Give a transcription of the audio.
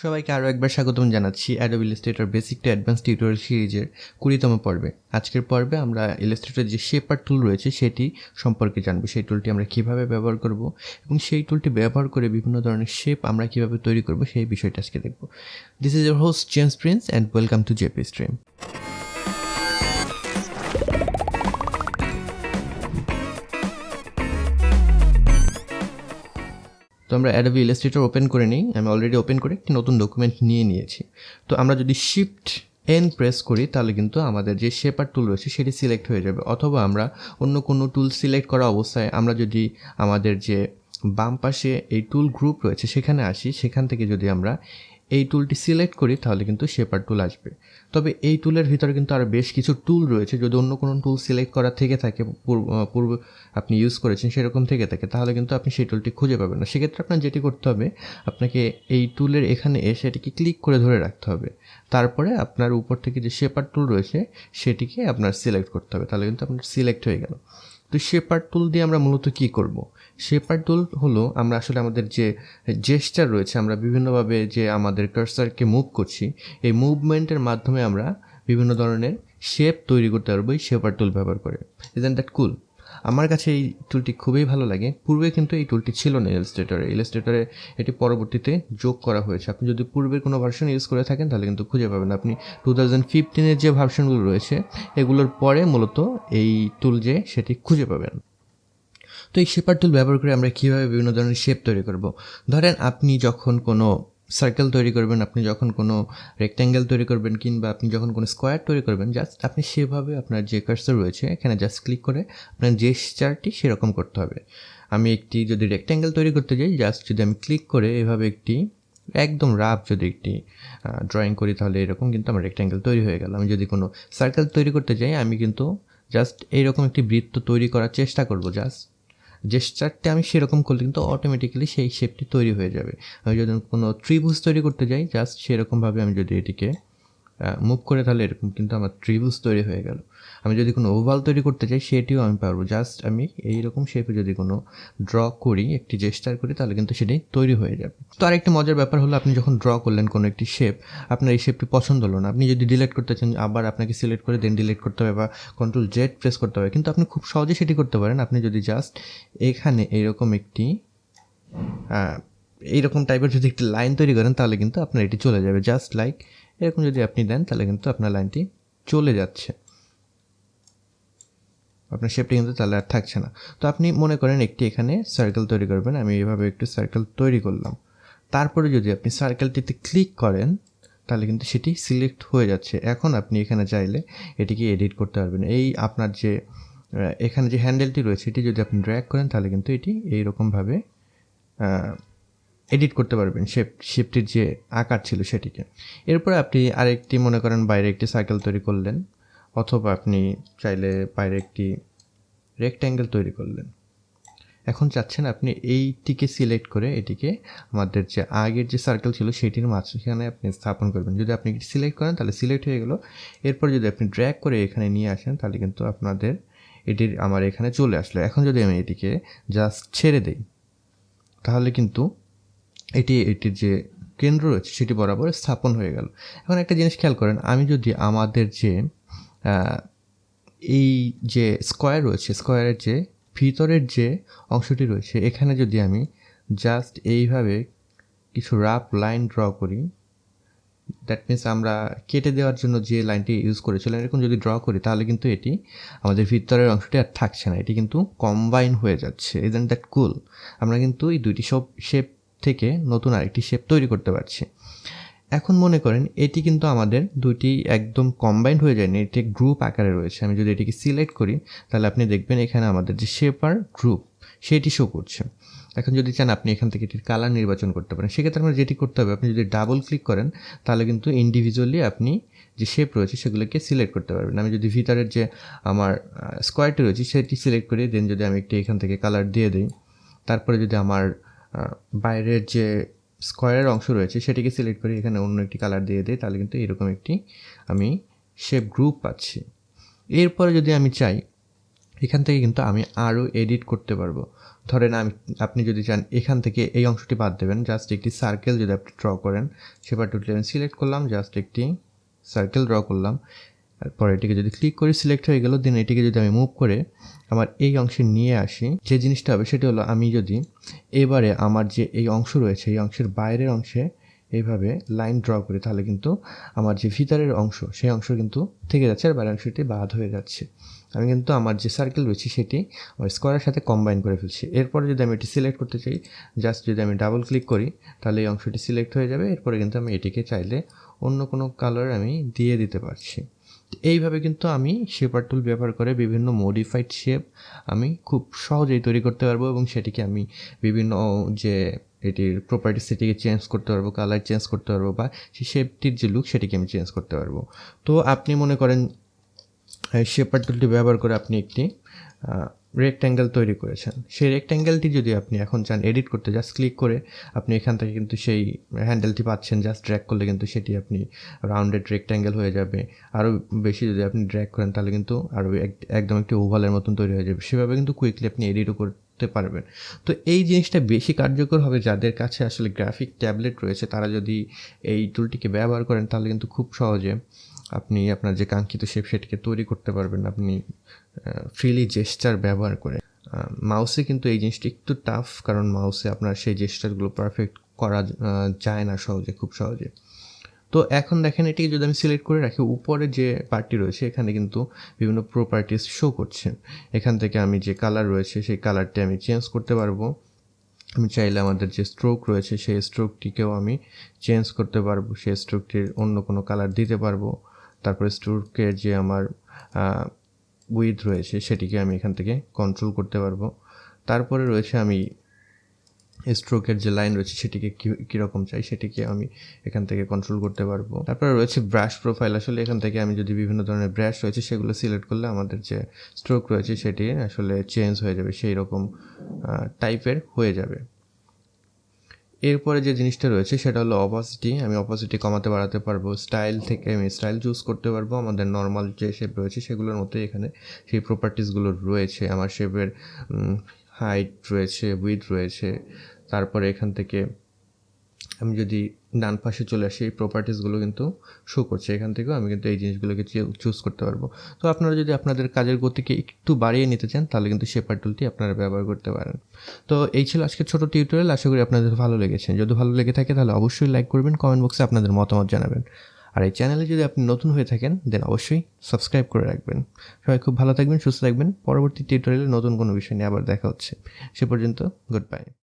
সবাইকে আরও একবার স্বাগতম জানাচ্ছি Adobe Illustrator basic to advance tutorial সিরিজের 20তম পর্বে। আজকের পর্বে আমরা ইলাস্ট্রেটর যে শেপার টুল রয়েছে সেটি সম্পর্কে জানবো। সেই টুলটি আমরা কীভাবে ব্যবহার করব এবং সেই টুলটি ব্যবহার করে বিভিন্ন ধরনের শেপ আমরা কীভাবে তৈরি করব সেই বিষয়টা আজকে দেখব। This is your host James Prince and welcome to JP stream. তো আমরা অ্যাডোবি ইলাস্ট্রেটর ওপেন করে নিই। আমি অলরেডি ওপেন করে একটি নতুন ডকুমেন্ট নিয়ে নিয়েছি। তো আমরা যদি শিফট এন প্রেস করি তাহলে কিন্তু আমাদের যে শেপার টুল রয়েছে সেটি সিলেক্ট হয়ে যাবে, অথবা আমরা অন্য কোনো টুল সিলেক্ট করা অবস্থায় আমরা যদি আমাদের যে বাম পাশে এই টুল গ্রুপ রয়েছে সেখানে আসি, সেখান থেকে যদি আমরা এই টুলটি সিলেক্ট করি তাহলে কিন্তু শেপার টুল আসবে। তবে এই টুলের ভিতরে কিন্তু আরও বেশ কিছু টুল রয়েছে। যদি অন্য কোনো টুল সিলেক্ট করা থেকে থাকে, পূর্বে আপনি ইউজ করেছেন সেরকম থেকে থাকে, তাহলে কিন্তু আপনি সেই টুলটি খুঁজে পাবেন না। সেক্ষেত্রে আপনার যেটি করতে হবে, আপনাকে এই টুলের এখানে এসে এটিকে ক্লিক করে ধরে রাখতে হবে। তারপরে আপনার উপর থেকে যে শেপার টুল রয়েছে সেটিকে আপনার সিলেক্ট করতে হবে, তাহলে কিন্তু আপনার সিলেক্ট হয়ে গেল। তো শেপার টুল দিয়ে আমরা মূলত কী করব? শেপার টুল হলো আমরা আসলে আমাদের যে জেস্চার রয়েছে, আমরা বিভিন্নভাবে যে আমাদের কার্সারকে মুভ করছি, এই মুভমেন্টের মাধ্যমে আমরা বিভিন্ন ধরনের শেপ তৈরি করতে পারবো এই শেপার টুল ব্যবহার করে। ইজন্ট দ্যাট কুল? আমার কাছে এই টুলটি খুবই ভালো লাগে। পূর্বে কিন্তু এই টুলটি ছিল না ইলাস্ট্রেটরে এটি পরবর্তীতে যোগ করা হয়েছে। আপনি যদি পূর্বের কোনো ভার্সন ইউজ করে থাকেন তাহলে কিন্তু খুঁজে পাবেন। আপনি 2015-এর যে ভার্সনগুলো রয়েছে এগুলোর পরে মূলত এই টুল যে সেটি খুঁজে পাবেন। তো এই শেপার টুল ব্যবহার করে আমরা কীভাবে বিভিন্ন ধরনের শেপ তৈরি করব? ধরেন আপনি যখন কোনো সার্কেল তৈরি করবেন, আপনি যখন কোনো রেক্ট্যাঙ্গেল তৈরি করবেন, কিংবা আপনি যখন কোনো স্কোয়ার তৈরি করবেন, জাস্ট আপনি সেভাবে আপনার যে কার্সর রয়েছে এখানে জাস্ট ক্লিক করে আপনার জেস্চারটি সেরকম করতে হবে। আমি একটি যদি রেক্ট্যাঙ্গেল তৈরি করতে যাই, জাস্ট যদি আমি ক্লিক করে এভাবে একটি একদম রাফ যদি একটি ড্রয়িং করি তাহলে এরকম কিন্তু আমার রেক্ট্যাঙ্গেল তৈরি হয়ে গেল। আমি যদি কোনো সার্কেল তৈরি করতে যাই, আমি কিন্তু জাস্ট এইরকম একটি বৃত্ত তৈরি করার চেষ্টা করব। জাস্ট জেস্চারটা আমি সেরকম করলে কিন্তু অটোমেটিক্যালি সেই শেপটি তৈরি হয়ে যাবে। আমি যদি কোনো ত্রিভুজ তৈরি করতে যাই, জাস্ট সেরকমভাবে আমি যদি এটিকে মুভ করে তাহলে এরকম কিন্তু আমার ত্রিভুজ তৈরি হয়ে গেল। আমি যদি কোনো ওভাল তৈরি করতে চাই সেটিও আমি পারবো। জাস্ট আমি এইরকম শেপে যদি কোনো ড্র করি, একটি জেস্চার করি, তাহলে কিন্তু সেটি তৈরি হয়ে যাবে। তো আরেকটি মজার ব্যাপার হলো, আপনি যখন ড্র করলেন কোনো একটি শেপ, আপনার এই শেপটি পছন্দ হলো না, আপনি যদি ডিলিট করতে চান আবার আপনাকে সিলেক্ট করে দেন ডিলিট করতে হবে বা Ctrl Z প্রেস করতে হবে, কিন্তু আপনি খুব সহজে সেটি করতে পারেন। আপনি যদি জাস্ট এখানে এইরকম একটি এইরকম টাইপের যদি একটি লাইন তৈরি করেন তাহলে কিন্তু আপনার এটি চলে যাবে। জাস্ট লাইক এরকম যদি আপনি দেন তাহলে কিন্তু আপনার লাইনটি চলে যাচ্ছে, আপনার শেপটি কিন্তু তাহলে আর থাকছে না। তো আপনি মনে করেন একটি এখানে সার্কেল তৈরি করবেন, আমি এভাবে একটু সার্কেল তৈরি করলাম। তারপরে যদি আপনি সার্কেলটিতে ক্লিক করেন তাহলে কিন্তু সেটি সিলেক্ট হয়ে যাচ্ছে। এখন আপনি এখানে চাইলে এটিকে এডিট করতে পারবেন। এই আপনার যে এখানে যে হ্যান্ডেলটি রয়েছে এটি যদি আপনি ড্র্যাগ করেন তাহলে কিন্তু এটি এইরকমভাবে এডিট করতে পারবেন শেপটির যে আকার ছিল সেটিকে। এরপরে আপনি আরেকটি মনে করেন বাইরে একটি সার্কেল তৈরি করলেন, অথবা আপনি চাইলে বাইরে একটি রেক্ট্যাঙ্গেল তৈরি করলেন। এখন চাচ্ছেন আপনি এইটিকে সিলেক্ট করে এটিকে আমাদের যে আগের যে সার্কেল ছিল সেটির মাঝখানে আপনি স্থাপন করবেন। যদি আপনি এটি সিলেক্ট করেন তাহলে সিলেক্ট হয়ে গেল। এরপর যদি আপনি ড্র্যাগ করে এখানে নিয়ে আসেন তাহলে কিন্তু আপনাদের এটির আমার এখানে চলে আসলো। এখন যদি আমি এটিকে জাস্ট ছেড়ে দিই তাহলে কিন্তু এটির যে কেন্দ্র রয়েছে সেটি বরাবর স্থাপন হয়ে গেল। এখন একটা জিনিস খেয়াল করেন, আমি যদি আমাদের যে এই যে স্কোয়ার রয়েছে, স্কোয়ারের যে ভিতরের যে অংশটি রয়েছে এখানে যদি আমি জাস্ট এইভাবে কিছু রাফ লাইন ড্র করি, দ্যাট মিনস আমরা কেটে দেওয়ার জন্য যে লাইনটি ইউজ করেছিলাম এরকম যদি ড্র করি তাহলে কিন্তু এটি আমাদের ভিতরের অংশটি আর থাকছে না, এটি কিন্তু কম্বাইন হয়ে যাচ্ছে। ইজন্ট দ্যাট কুল? আমরা কিন্তু এই দুইটি শেপ থেকে নতুন আরেকটি শেপ তৈরি করতে পারছি। এখন মনে করেন এটি কিন্তু আমাদের দুইটি একদম কম্বাইন্ড হয়ে যায়নি, এটি গ্রুপ আকারে রয়েছে। আমি যদি এটিকে সিলেক্ট করি তাহলে আপনি দেখবেন এখানে আমাদের যে শেপার গ্রুপ সেটি শো করছে। এখন যদি চান আপনি এখান থেকে এটির কালার নির্বাচন করতে পারেন। সেক্ষেত্রে আমরা যেটি করতে হবে, আপনি যদি ডাবল ক্লিক করেন তাহলে কিন্তু ইন্ডিভিজুয়ালি আপনি যে শেপ রয়েছে সেগুলোকে সিলেক্ট করতে পারবেন। আমি যদি ভিতরের যে আমার স্কোয়ারটি রয়েছে সেটি সিলেক্ট করি, দেন যদি আমি একটি এখান থেকে কালার দিয়ে দিই, তারপরে যদি আমার বাইরের যে স্কোয়ারের অংশ রয়েছে সেটিকে সিলেক্ট করে এখানে অন্য একটি কালার দিয়ে দিই তাহলে কিন্তু এরকম একটি আমি শেপ গ্রুপ পাচ্ছি। এরপরে যদি আমি চাই এখান থেকে কিন্তু আমি আরও এডিট করতে পারবো। ধরেন আপনি যদি চান এখান থেকে এই অংশটি বাদ দেবেন, জাস্ট একটি সার্কেল যদি আপনি ড্র করেন, শেপার টুলটি আমি সিলেক্ট করলাম, জাস্ট একটি সার্কেল ড্র করলাম, তারপর এটিকে যদি ক্লিক করে সিলেক্ট হয়ে গেল, দেন এটিকে যদি আমি মুভ করে আমার এই অংশে নিয়ে আসি, যে জিনিসটা হবে সেটি হলো আমি যদি এবারে আমার যে এই অংশ রয়েছে এই অংশের বাইরের অংশে এইভাবে লাইন ড্র করি, তাহলে কিন্তু আমার যে ভিতরের অংশ সেই অংশ কিন্তু থেকে যাচ্ছে আর বাইরের অংশটি বাদ হয়ে যাচ্ছে। আমি কিন্তু আমার যে সার্কেল রয়েছে সেটি স্কোয়ারের সাথে কম্বাইন করে ফেলছি। এরপরে যদি আমি এটি সিলেক্ট করতে চাই, জাস্ট যদি আমি ডাবল ক্লিক করি তাহলে এই অংশটি সিলেক্ট হয়ে যাবে। এরপরে কিন্তু আমি এটিকে চাইলে অন্য কোনো কালার আমি দিয়ে দিতে পারছি। এইভাবে কিন্তু আমি শেপার টুল ব্যবহার করে বিভিন্ন মডিফাইড শেপ আমি খুব সহজেই তৈরি করতে পারবো এবং সেটিকে আমি বিভিন্ন যে এটির প্রপার্টি সেটিকে চেঞ্জ করতে পারবো, কালার চেঞ্জ করতে পারবো, বা সেই শেপটির যে লুক সেটিকে আমি চেঞ্জ করতে পারবো। তো আপনি মনে করেন শেপার টুলটি ব্যবহার করে আপনি একটি রেক্ট্যাঙ্গেল তৈরি করেছেন। সেই রেক্ট্যাঙ্গেলটি যদি আপনি এখন চান এডিট করতে, জাস্ট ক্লিক করে আপনি এখান থেকে কিন্তু সেই হ্যান্ডেলটি পাচ্ছেন, জাস্ট ড্র্যাগ করলে কিন্তু সেটি আপনি রাউন্ডেড রেক্ট্যাঙ্গেল হয়ে যাবে। আরও বেশি যদি আপনি ড্র্যাগ করেন তাহলে কিন্তু আরও একদম একটি ওভালের মতন তৈরি হয়ে যাবে। সেভাবে কিন্তু কুইকলি আপনি এডিটও করতে পারবেন। তো এই জিনিসটা বেশি কার্যকর হবে যাদের কাছে আসলে গ্রাফিক ট্যাবলেট রয়েছে, তারা যদি এই টুলটিকে ব্যবহার করেন তাহলে কিন্তু খুব সহজে আপনি আপনার যে কাঙ্ক্ষিত শেপ সেটিকে তৈরি করতে পারবেন আপনি ফ্রিলি জেস্টার ব্যবহার করে। মাউসে কিন্তু এই জিনিসটি একটু টাফ, কারণ মাউসে আপনার সেই জেস্টারগুলো পারফেক্ট করা যায় না খুব সহজে। তো এখন দেখেন এটিকে যদি আমি সিলেক্ট করে রাখি, উপরে যে পার্টটি রয়েছে এখানে কিন্তু বিভিন্ন প্রপার্টিস শো করছে। এখান থেকে আমি যে কালার রয়েছে সেই কালারটি আমি চেঞ্জ করতে পারবো। আমি চাইলে আমাদের যে স্ট্রোক রয়েছে সেই স্ট্রোকটিকেও আমি চেঞ্জ করতে পারবো, সেই স্ট্রোকটির অন্য কোনো কালার দিতে পারবো। তারপরে স্ট্রোকের যে আমার উইথ রয়েছে সেটিকে আমি এখান থেকে কন্ট্রোল করতে পারবো। তারপরে রয়েছে আমি স্ট্রোকের যে লাইন রয়েছে সেটিকে কীরকম চাই সেটিকে আমি এখান থেকে কন্ট্রোল করতে পারবো। তারপরে রয়েছে ব্রাশ প্রোফাইল। আসলে এখান থেকে আমি যদি বিভিন্ন ধরনের ব্রাশ রয়েছে সেগুলো সিলেক্ট করলে আমাদের যে স্ট্রোক রয়েছে সেটি আসলে চেঞ্জ হয়ে যাবে, সেই রকম টাইপের হয়ে যাবে। এরপরে যে জিনিসটা রয়েছে সেটা হলো অপাসিটি। আমি অপাসিটি কমাতে বাড়াতে পারবো। স্টাইল থেকে আমি স্টাইল চুজ করতে পারবো। আমাদের নর্মাল যে শেপ রয়েছে সেগুলোর মতোই এখানে সেই প্রপার্টিসগুলো রয়েছে। আমার শেপের হাইট রয়েছে, উইথ রয়েছে। তারপরে এখান থেকে আমি যদি ডান পাশে চলে আসি এই প্রপার্টিসগুলো কিন্তু শো করছে। এখান থেকেও আমি কিন্তু এই জিনিসগুলোকে চুজ করতে পারবো। তো আপনারা যদি আপনাদের কাজের গতিকে একটু বাড়িয়ে নিতে চান তাহলে কিন্তু শেপার টুলটি আপনারা ব্যবহার করতে পারেন। তো এই ছিল আজকের ছোটো টিউটোরিয়াল। আশা করি আপনাদের ভালো লেগেছে। যদি ভালো লেগে থাকে তাহলে অবশ্যই লাইক করবেন, কমেন্ট বক্সে আপনাদের মতামত জানাবেন। আর এই চ্যানেলে যদি আপনি নতুন হয়ে থাকেন দেন অবশ্যই সাবস্ক্রাইব করে রাখবেন। সবাই খুব ভালো থাকবেন, সুস্থ থাকবেন। পরবর্তী টিউটোরিয়ালে নতুন কোনো বিষয় নিয়ে আবার দেখা হচ্ছে। সে পর্যন্ত গুড বাই।